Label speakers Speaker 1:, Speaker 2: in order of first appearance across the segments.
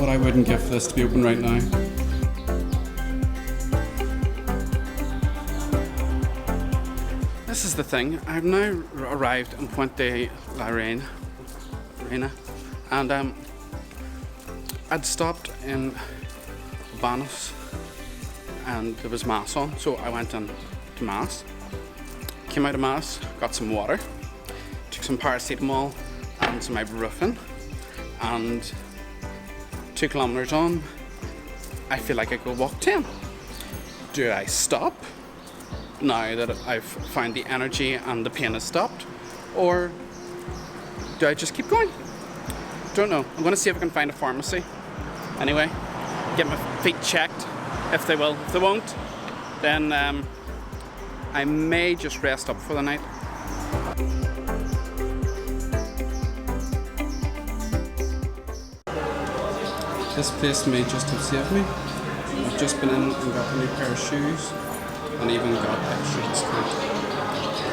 Speaker 1: what I wouldn't give for this to be open right now. This is the thing, I've now arrived in Puente La Reina, and I'd stopped in Banos and there was mass on, so I went in to mass, came out of mass, got some water, took some paracetamol and some ibuprofen, and 2 kilometers on, I feel like I could walk 10. Do I stop now that I've found the energy and the pain has stopped, or do I just keep going? Don't know. I'm going to see if I can find a pharmacy. Anyway, get my feet checked if they will. If they won't, then I may just rest up for the night. This place may just have saved me. I've just been in and got a new pair of shoes and even got extra discount.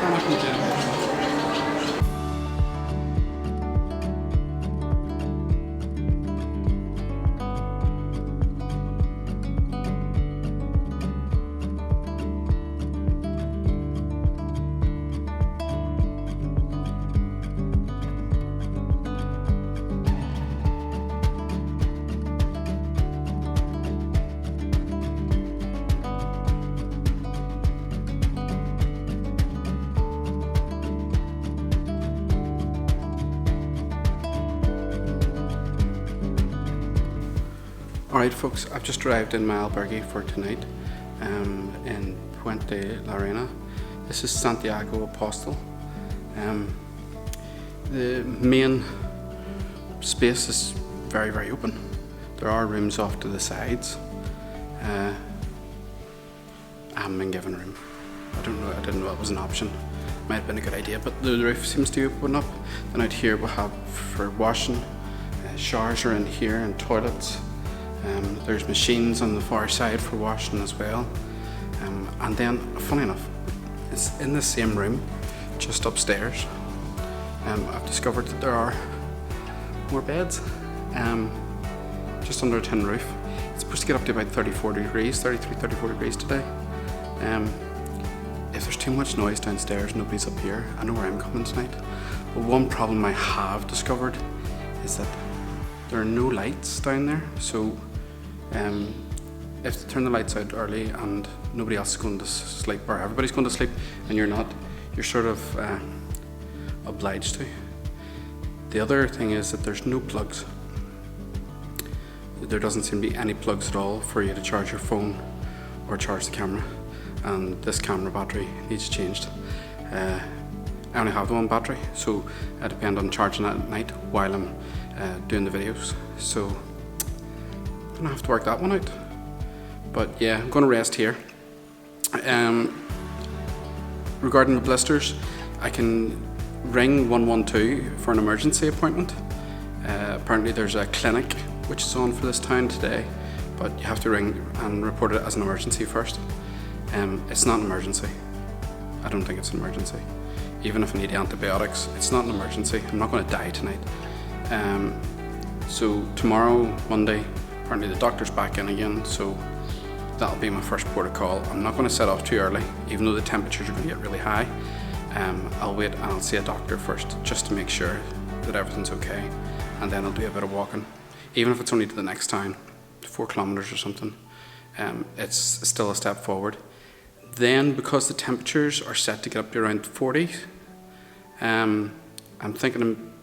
Speaker 1: I'm not complaining. Alright folks, I've just arrived in my albergue for tonight in Puente La Reina. This is Santiago Apostle. The main space is very open. There are rooms off to the sides. I haven't been given a room. I didn't know it was an option. Might have been a good idea, but the roof seems to open up. And out here we'll have for washing, showers are in here and toilets. There's machines on the far side for washing as well. And then, funny enough, it's in the same room, just upstairs. I've discovered that there are more beds, just under a tin roof. It's supposed to get up to about 34 degrees today. If there's too much noise downstairs, nobody's up here. I know where I'm coming tonight. But one problem I have discovered is that there are no lights down there, so if they turn the lights out early and nobody else is going to sleep, or everybody's going to sleep and you're not, you're sort of obliged to. The other thing is that there's no plugs. There doesn't seem to be any plugs at all for you to charge your phone or charge the camera, and this camera battery needs changed. I only have the one battery, so I depend on charging it at night while I'm doing the videos, so I'm gonna have to work that one out. But yeah, I'm gonna rest here. Regarding the blisters, I can ring 112 for an emergency appointment. Apparently there's a clinic which is on for this town today, but you have to ring and report it as an emergency first. It's not an emergency. I don't think it's an emergency. Even if I need antibiotics, it's not an emergency. I'm not going to die tonight. So tomorrow, Monday, apparently the doctor's back in again, so that'll be my first port of call. I'm not going to set off too early, even though the temperatures are going to get really high. I'll wait and I'll see a doctor first, just to make sure that everything's okay, and then I'll do a bit of walking. Even if it's only to the next town, 4 kilometers or something, it's still a step forward. Then, because the temperatures are set to get up to around 40, I'm thinking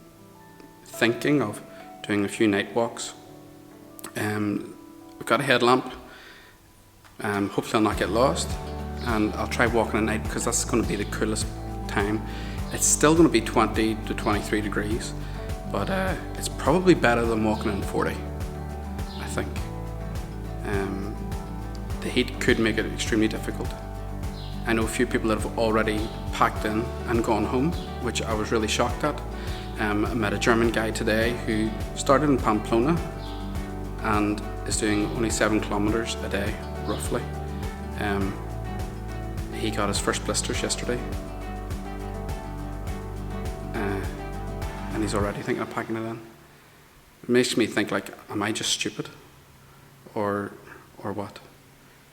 Speaker 1: of doing a few night walks. I've got a headlamp. Hopefully I'll not get lost, and I'll try walking at night because that's going to be the coolest time. It's still going to be 20 to 23 degrees, but it's probably better than walking in 40, I think. The heat could make it extremely difficult. I know a few people that have already packed in and gone home, which I was really shocked at. I met a German guy today who started in Pamplona and is doing only 7 kilometers a day, roughly. He got his first blisters yesterday. And he's already thinking of packing it in. It makes me think, like, am I just stupid, or what?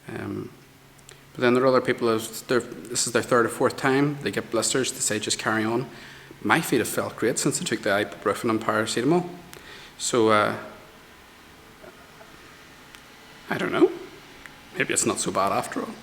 Speaker 1: But then there are other people, this is their third or fourth time, they get blisters, they say just carry on. My feet have felt great since I took the ibuprofen and paracetamol. So, I don't know. Maybe it's not so bad after all.